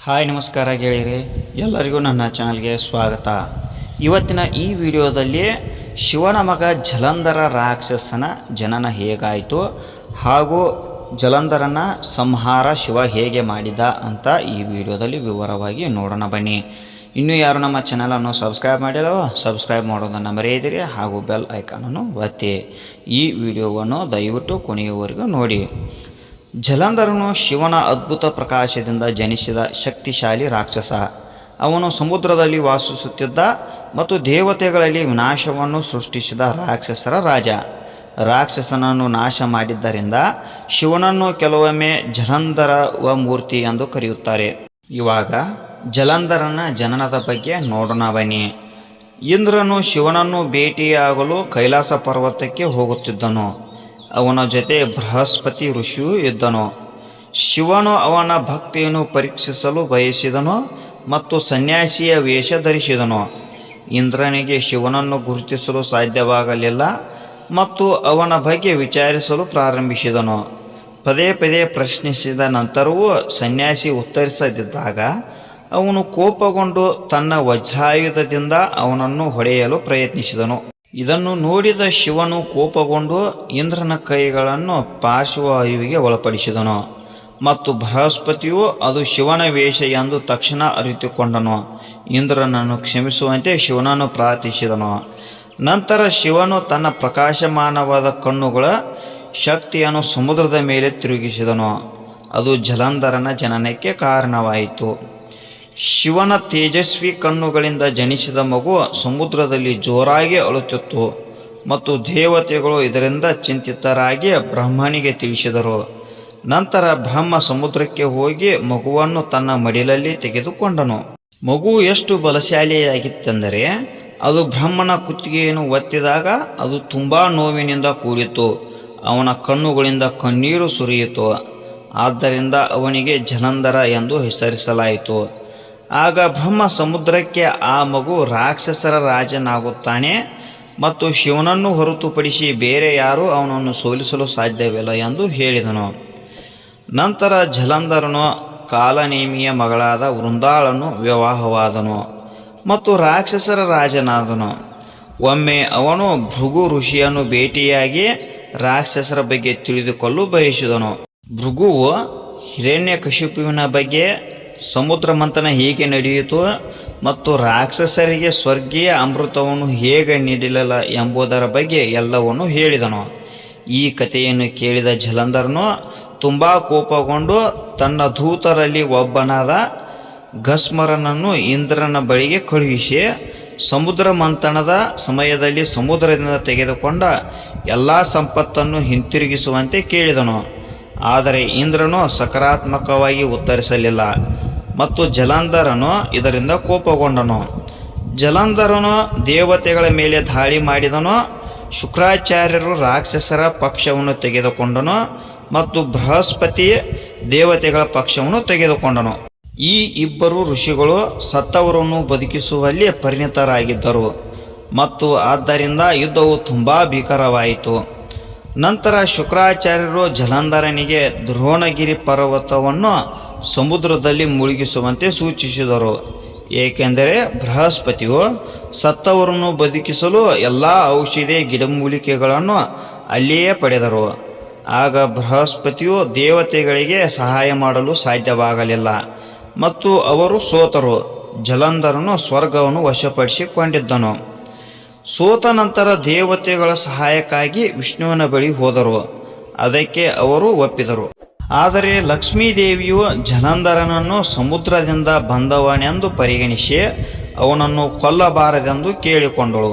Hi ನಮಸ್ಕಾರ ಗೆಳೆಯರೆ, ಎಲ್ಲರಿಗೂ ನನ್ನ ಚಾನಲ್ಗೆ ಸ್ವಾಗತ. ಇವತ್ತಿನ ಈ ವಿಡಿಯೋದಲ್ಲಿ ಶಿವನ ಮಗ ಜಲಂಧರ ರಾಕ್ಷಸನ ಜನನ ಹೇಗಾಯಿತು ಹಾಗೂ ಜಲಂಧರನ ಸಂಹಾರ ಶಿವ ಹೇಗೆ ಮಾಡಿದ ಅಂತ ಈ ವಿಡಿಯೋದಲ್ಲಿ ವಿವರವಾಗಿ ನೋಡೋಣ ಬನ್ನಿ. ಇನ್ನೂ ಯಾರು ನಮ್ಮ ಚಾನಲನ್ನು ಸಬ್ಸ್ಕ್ರೈಬ್ ಮಾಡಿಲ್ಲವೋ ಸಬ್ಸ್ಕ್ರೈಬ್ ಮಾಡೋದನ್ನು ಮರೆಯದಿರಿ ಹಾಗೂ ಬೆಲ್ ಐಕಾನನ್ನು ಒತ್ತಿ. ಈ ವಿಡಿಯೋವನ್ನು ದಯವಿಟ್ಟು ಕೊನೆಯವರೆಗೂ ನೋಡಿ. ಜಲಂಧರನು ಶಿವನ ಅದ್ಭುತ ಪ್ರಕಾಶದಿಂದ ಜನಿಸಿದ ಶಕ್ತಿಶಾಲಿ ರಾಕ್ಷಸ. ಅವನು ಸಮುದ್ರದಲ್ಲಿ ವಾಸಿಸುತ್ತಿದ್ದ ಮತ್ತು ದೇವತೆಗಳಲ್ಲಿ ವಿನಾಶವನ್ನು ಸೃಷ್ಟಿಸಿದ ರಾಕ್ಷಸರ ರಾಜ. ರಾಕ್ಷಸನನ್ನು ನಾಶ ಮಾಡಿದ್ದರಿಂದ ಶಿವನನ್ನು ಕೆಲವೊಮ್ಮೆ ಜಲಂಧರ ಮೂರ್ತಿ ಎಂದು ಕರೆಯುತ್ತಾರೆ. ಇವಾಗ ಜಲಂಧರನ ಜನನದ ಬಗ್ಗೆ ನೋಡೋಣ ಬನ್ನಿ. ಇಂದ್ರನು ಶಿವನನ್ನು ಭೇಟಿಯಾಗಲು ಕೈಲಾಸ ಪರ್ವತಕ್ಕೆ ಹೋಗುತ್ತಿದ್ದನು. ಅವನ ಜೊತೆ ಬೃಹಸ್ಪತಿ ಋಷಿಯೂ ಇದ್ದನು. ಶಿವನು ಅವನ ಭಕ್ತಿಯನ್ನು ಪರೀಕ್ಷಿಸಲು ಬಯಸಿದನು ಮತ್ತು ಸನ್ಯಾಸಿಯ ವೇಷ ಧರಿಸಿದನು. ಇಂದ್ರನಿಗೆ ಶಿವನನ್ನು ಗುರುತಿಸಲು ಸಾಧ್ಯವಾಗಲಿಲ್ಲ ಮತ್ತು ಅವನ ಬಗ್ಗೆ ವಿಚಾರಿಸಲು ಪ್ರಾರಂಭಿಸಿದನು. ಪದೇ ಪದೇ ಪ್ರಶ್ನಿಸಿದ ನಂತರವೂ ಸನ್ಯಾಸಿ ಉತ್ತರಿಸದಿದ್ದಾಗ ಅವನು ಕೋಪಗೊಂಡು ತನ್ನ ವಜ್ರಾಯುಧದಿಂದ ಅವನನ್ನು ಹೊಡೆಯಲು ಪ್ರಯತ್ನಿಸಿದನು. ಇದನ್ನು ನೋಡಿದ ಶಿವನು ಕೋಪಗೊಂಡು ಇಂದ್ರನ ಕೈಗಳನ್ನು ಪಾರ್ಶ್ವವಾಯುವಿಗೆ ಒಳಪಡಿಸಿದನು ಮತ್ತು ಬೃಹಸ್ಪತಿಯು ಅದು ಶಿವನ ವೇಷ ಎಂದು ತಕ್ಷಣ ಅರಿತುಕೊಂಡನು. ಇಂದ್ರನನ್ನು ಕ್ಷಮಿಸುವಂತೆ ಶಿವನನ್ನು ಪ್ರಾರ್ಥಿಸಿದನು. ನಂತರ ಶಿವನು ತನ್ನ ಪ್ರಕಾಶಮಾನವಾದ ಕಣ್ಣುಗಳ ಶಕ್ತಿಯನ್ನು ಸಮುದ್ರದ ಮೇಲೆ ತಿರುಗಿಸಿದನು. ಅದು ಜಲಂಧರನ ಜನನಕ್ಕೆ ಕಾರಣವಾಯಿತು. ಶಿವನ ತೇಜಸ್ವಿ ಕಣ್ಣುಗಳಿಂದ ಜನಿಸಿದ ಮಗು ಸಮುದ್ರದಲ್ಲಿ ಜೋರಾಗಿ ಅಳುತ್ತಿತ್ತು ಮತ್ತು ದೇವತೆಗಳು ಇದರಿಂದ ಚಿಂತಿತರಾಗಿ ಬ್ರಹ್ಮನಿಗೆ ತಿಳಿಸಿದರು. ನಂತರ ಬ್ರಹ್ಮ ಸಮುದ್ರಕ್ಕೆ ಹೋಗಿ ಮಗುವನ್ನು ತನ್ನ ಮಡಿಲಲ್ಲಿ ತೆಗೆದುಕೊಂಡನು. ಮಗು ಎಷ್ಟು ಬಲಶಾಲಿಯಾಗಿತ್ತೆಂದರೆ ಅದು ಬ್ರಹ್ಮನ ಕುತ್ತಿಗೆಯನ್ನು ಒತ್ತಿದಾಗ ಅದು ತುಂಬ ನೋವಿನಿಂದ ಕೂಡಿತು. ಅವನ ಕಣ್ಣುಗಳಿಂದ ಕಣ್ಣೀರು ಸುರಿಯಿತು. ಆದ್ದರಿಂದ ಅವನಿಗೆ ಜಲಂಧರ ಎಂದು ಹೆಸರಿಸಲಾಯಿತು. ಆಗ ಬ್ರಹ್ಮ ಸಮುದ್ರಕ್ಕೆ ಆ ಮಗು ರಾಕ್ಷಸರ ರಾಜನಾಗುತ್ತಾನೆ ಮತ್ತು ಶಿವನನ್ನು ಹೊರತುಪಡಿಸಿ ಬೇರೆ ಯಾರೂ ಅವನನ್ನು ಸೋಲಿಸಲು ಸಾಧ್ಯವಿಲ್ಲ ಎಂದು ಹೇಳಿದನು. ನಂತರ ಜಲಂಧರನು ಕಾಲನೇಮಿಯ ಮಗಳಾದ ವೃಂದಾಳನ್ನು ವಿವಾಹವಾದನು ಮತ್ತು ರಾಕ್ಷಸರ ರಾಜನಾದನು. ಒಮ್ಮೆ ಅವನು ಭೃಗು ಋಷಿಯನ್ನು ಭೇಟಿಯಾಗಿ ರಾಕ್ಷಸರ ಬಗ್ಗೆ ತಿಳಿದುಕೊಳ್ಳಲು ಬಯಸಿದನು. ಭೃಗುವು ಹಿರಣ್ಯಕಶಿಪುವಿನ ಬಗ್ಗೆ, ಸಮುದ್ರ ಮಂಥನ ಹೇಗೆ ನಡೆಯಿತು ಮತ್ತು ರಾಕ್ಷಸರಿಗೆ ಸ್ವರ್ಗೀಯ ಅಮೃತವನ್ನು ಹೇಗೆ ನೀಡಲಿಲ್ಲ ಎಂಬುದರ ಬಗ್ಗೆ ಎಲ್ಲವನ್ನು ಹೇಳಿದನು. ಈ ಕಥೆಯನ್ನು ಕೇಳಿದ ಜಲಂಧರನು ತುಂಬ ಕೋಪಗೊಂಡು ತನ್ನ ದೂತರಲ್ಲಿ ಒಬ್ಬನಾದ ಗಸ್ಮರನನ್ನು ಇಂದ್ರನ ಬಳಿಗೆ ಕಳುಹಿಸಿ ಸಮುದ್ರ ಮಂಥನದ ಸಮಯದಲ್ಲಿ ಸಮುದ್ರದಿಂದ ತೆಗೆದುಕೊಂಡ ಎಲ್ಲ ಸಂಪತ್ತನ್ನು ಹಿಂತಿರುಗಿಸುವಂತೆ ಕೇಳಿದನು. ಆದರೆ ಇಂದ್ರನು ಸಕಾರಾತ್ಮಕವಾಗಿ ಉತ್ತರಿಸಲಿಲ್ಲ ಮತ್ತು ಜಲಂಧರನು ಇದರಿಂದ ಕೋಪಗೊಂಡನು. ಜಲಂಧರನು ದೇವತೆಗಳ ಮೇಲೆ ದಾಳಿ ಮಾಡಿದನು. ಶುಕ್ರಾಚಾರ್ಯರು ರಾಕ್ಷಸರ ಪಕ್ಷವನ್ನು ತೆಗೆದುಕೊಂಡನು ಮತ್ತು ಬೃಹಸ್ಪತಿ ದೇವತೆಗಳ ಪಕ್ಷವನ್ನು ತೆಗೆದುಕೊಂಡನು. ಈ ಇಬ್ಬರು ಋಷಿಗಳು ಸತ್ತವರನ್ನು ಬದುಕಿಸುವಲ್ಲಿ ಪರಿಣಿತರಾಗಿದ್ದರು ಮತ್ತು ಆದ್ದರಿಂದ ಯುದ್ಧವು ತುಂಬ ಭೀಕರವಾಯಿತು. ನಂತರ ಶುಕ್ರಾಚಾರ್ಯರು ಜಲಂಧರನಿಗೆ ದ್ರೋಣಗಿರಿ ಪರ್ವತವನ್ನು ಸಮುದ್ರದಲ್ಲಿ ಮುಳುಗಿಸುವಂತೆ ಸೂಚಿಸಿದರು, ಏಕೆಂದರೆ ಬೃಹಸ್ಪತಿಯು ಸತ್ತವರನ್ನು ಬದುಕಿಸಲು ಎಲ್ಲ ಔಷಧಿ ಗಿಡಮೂಲಿಕೆಗಳನ್ನು ಅಲ್ಲಿಯೇ ಪಡೆದರು. ಆಗ ಬೃಹಸ್ಪತಿಯು ದೇವತೆಗಳಿಗೆ ಸಹಾಯ ಮಾಡಲು ಸಾಧ್ಯವಾಗಲಿಲ್ಲ ಮತ್ತು ಅವರು ಸೋತರು. ಜಲಂಧರನು ಸ್ವರ್ಗವನ್ನು ವಶಪಡಿಸಿಕೊಂಡಿದ್ದನು. ಸೋತ ನಂತರ ದೇವತೆಗಳ ಸಹಾಯಕ್ಕಾಗಿ ವಿಷ್ಣುವಿನ ಬಳಿ ಹೋದರು. ಅದಕ್ಕೆ ಅವರು ಒಪ್ಪಿದರು. ಆದರೆ ಲಕ್ಷ್ಮೀದೇವಿಯು ಜಲಂಧರನನ್ನು ಸಮುದ್ರದಿಂದ ಬಂದವನೆಂದು ಪರಿಗಣಿಸಿ ಅವನನ್ನು ಕೊಲ್ಲಬಾರದೆಂದು ಕೇಳಿಕೊಂಡಳು.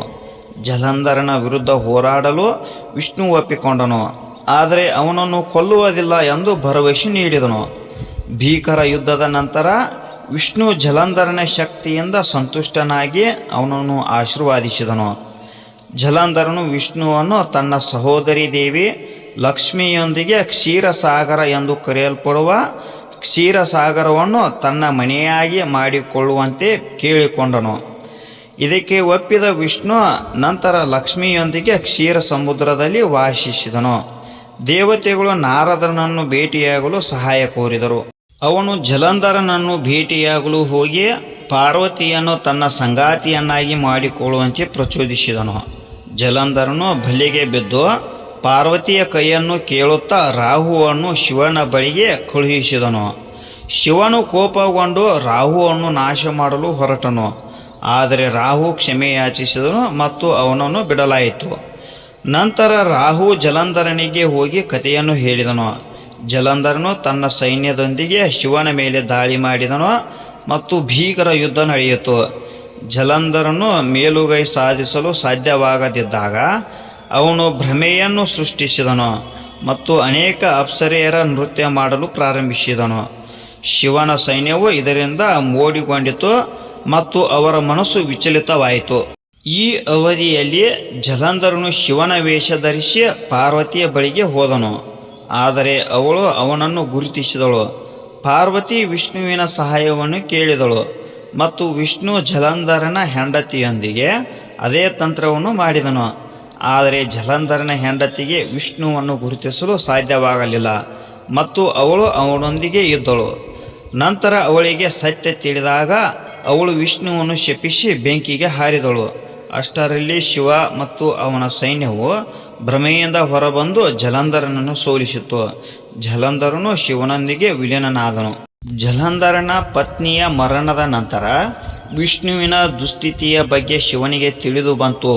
ಜಲಂಧರನ ವಿರುದ್ಧ ಹೋರಾಡಲು ವಿಷ್ಣು ಒಪ್ಪಿಕೊಂಡನು, ಆದರೆ ಅವನನ್ನು ಕೊಲ್ಲುವುದಿಲ್ಲ ಎಂದು ಭರವಸೆ ನೀಡಿದನು. ಭೀಕರ ಯುದ್ಧದ ನಂತರ ವಿಷ್ಣು ಜಲಂಧರನ ಶಕ್ತಿಯಿಂದ ಸಂತುಷ್ಟನಾಗಿ ಅವನನ್ನು ಆಶೀರ್ವಾದಿಸಿದನು. ಜಲಂಧರನು ವಿಷ್ಣುವನ್ನು ತನ್ನ ಸಹೋದರಿ ದೇವಿ ಲಕ್ಷ್ಮಿಯೊಂದಿಗೆ ಕ್ಷೀರಸಾಗರ ಎಂದು ಕರೆಯಲ್ಪಡುವ ಕ್ಷೀರಸಾಗರವನ್ನು ತನ್ನ ಮನೆಯಾಗಿ ಮಾಡಿಕೊಳ್ಳುವಂತೆ ಕೇಳಿಕೊಂಡನು. ಇದಕ್ಕೆ ಒಪ್ಪಿದ ವಿಷ್ಣು ನಂತರ ಲಕ್ಷ್ಮಿಯೊಂದಿಗೆ ಕ್ಷೀರ ಸಮುದ್ರದಲ್ಲಿ ವಾಸಿಸಿದನು. ದೇವತೆಗಳು ನಾರದನನ್ನು ಭೇಟಿಯಾಗಲು ಸಹಾಯ ಕೋರಿದರು. ಅವನು ಜಲಂಧರನನ್ನು ಭೇಟಿಯಾಗಲು ಹೋಗಿ ಪಾರ್ವತಿಯನ್ನು ತನ್ನ ಸಂಗಾತಿಯನ್ನಾಗಿ ಮಾಡಿಕೊಳ್ಳುವಂತೆ ಪ್ರಚೋದಿಸಿದನು. ಜಲಂಧರನು ಬಲೆಗೆ ಬಿದ್ದು ಪಾರ್ವತಿಯ ಕೈಯನ್ನು ಕೇಳುತ್ತಾ ರಾಹುವನ್ನು ಶಿವನ ಬಳಿಗೆ ಕಳುಹಿಸಿದನು. ಶಿವನು ಕೋಪಗೊಂಡು ರಾಹುವನ್ನು ನಾಶ ಮಾಡಲು ಹೊರಟನು. ಆದರೆ ರಾಹು ಕ್ಷಮೆಯಾಚಿಸಿದನು ಮತ್ತು ಅವನನ್ನು ಬಿಡಲಾಯಿತು. ನಂತರ ರಾಹು ಜಲಂಧರನಿಗೆ ಹೋಗಿ ಕಥೆಯನ್ನು ಹೇಳಿದನು. ಜಲಂಧರನು ತನ್ನ ಸೈನ್ಯದೊಂದಿಗೆ ಶಿವನ ಮೇಲೆ ದಾಳಿ ಮಾಡಿದನು ಮತ್ತು ಭೀಕರ ಯುದ್ಧ ನಡೆಯಿತು. ಜಲಂಧರನು ಮೇಲುಗೈ ಸಾಧಿಸಲು ಸಾಧ್ಯವಾಗದಿದ್ದಾಗ ಅವನು ಭ್ರಮೆಯನ್ನು ಸೃಷ್ಟಿಸಿದನು ಮತ್ತು ಅನೇಕ ಅಪ್ಸರೆಯರ ನೃತ್ಯ ಮಾಡಲು ಪ್ರಾರಂಭಿಸಿದನು. ಶಿವನ ಸೈನ್ಯವು ಇದರಿಂದ ಮೋಡಿಕೊಂಡಿತು ಮತ್ತು ಅವರ ಮನಸ್ಸು ವಿಚಲಿತವಾಯಿತು. ಈ ಅವಧಿಯಲ್ಲಿ ಜಲಂಧರನು ಶಿವನ ವೇಷ ಧರಿಸಿ ಪಾರ್ವತಿಯ ಬಳಿಗೆ ಹೋದನು. ಆದರೆ ಅವಳು ಅವನನ್ನು ಗುರುತಿಸಿದಳು. ಪಾರ್ವತಿ ವಿಷ್ಣುವಿನ ಸಹಾಯವನ್ನು ಕೇಳಿದಳು ಮತ್ತು ವಿಷ್ಣು ಜಲಂಧರನ ಹೆಂಡತಿಯೊಂದಿಗೆ ಅದೇ ತಂತ್ರವನ್ನು ಮಾಡಿದನು. ಆದರೆ ಜಲಂಧರನ ಹೆಂಡತಿಗೆ ವಿಷ್ಣುವನ್ನು ಗುರುತಿಸಲು ಸಾಧ್ಯವಾಗಲಿಲ್ಲ ಮತ್ತು ಅವಳು ಅವನೊಂದಿಗೆ ಇದ್ದಳು. ನಂತರ ಅವಳಿಗೆ ಸತ್ಯ ತಿಳಿದಾಗ ಅವಳು ವಿಷ್ಣುವನ್ನು ಶಪಿಸಿ ಬೆಂಕಿಗೆ ಹಾರಿದಳು. ಅಷ್ಟರಲ್ಲಿ ಶಿವ ಮತ್ತು ಅವನ ಸೈನ್ಯವು ಭ್ರಮೆಯಿಂದ ಹೊರಬಂದು ಜಲಂಧರನನ್ನು ಸೋಲಿಸಿತು. ಜಲಂಧರನು ಶಿವನೊಂದಿಗೆ ವಿಲೀನನಾದನು. ಜಲಂಧರನ ಪತ್ನಿಯ ಮರಣದ ನಂತರ ವಿಷ್ಣುವಿನ ದುಸ್ಥಿತಿಯ ಬಗ್ಗೆ ಶಿವನಿಗೆ ತಿಳಿದು ಬಂತು.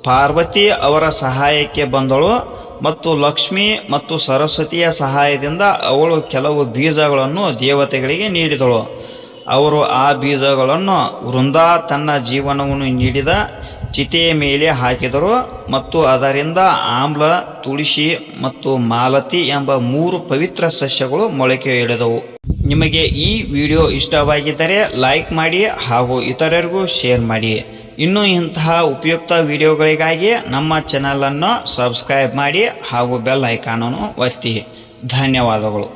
ಪಾರ್ವತಿ ಅವರ ಸಹಾಯಕ್ಕೆ ಬಂದಳು ಮತ್ತು ಲಕ್ಷ್ಮಿ ಮತ್ತು ಸರಸ್ವತಿಯ ಸಹಾಯದಿಂದ ಅವಳು ಕೆಲವು ಬೀಜಗಳನ್ನು ದೇವತೆಗಳಿಗೆ ನೀಡಿದಳು. ಅವರು ಆ ಬೀಜಗಳನ್ನು ವೃಂದಾ ತನ್ನ ಜೀವನವನ್ನು ನೀಡಿದ ಚಿತೆಯ ಮೇಲೆ ಹಾಕಿದರು ಮತ್ತು ಅದರಿಂದ ಆಮ್ಲ, ತುಳಸಿ ಮತ್ತು ಮಾಲತಿ ಎಂಬ 3 ಪವಿತ್ರ ಸಸ್ಯಗಳು ಮೊಳಕೆಯೊಡೆದವು. ನಿಮಗೆ ಈ ವಿಡಿಯೋ ಇಷ್ಟವಾಗಿದ್ದರೆ ಲೈಕ್ ಮಾಡಿ ಹಾಗೂ ಇತರರಿಗೂ ಶೇರ್ ಮಾಡಿ. ಇನ್ನೂ ಇಂತಹ ಉಪಯುಕ್ತ ವಿಡಿಯೋಗಳಿಗಾಗಿ ನಮ್ಮ ಚಾನಲನ್ನು ಸಬ್ಸ್ಕ್ರೈಬ್ ಮಾಡಿ ಹಾಗೂ ಬೆಲ್ ಐಕಾನನ್ನು ಒತ್ತಿ. ಧನ್ಯವಾದಗಳು.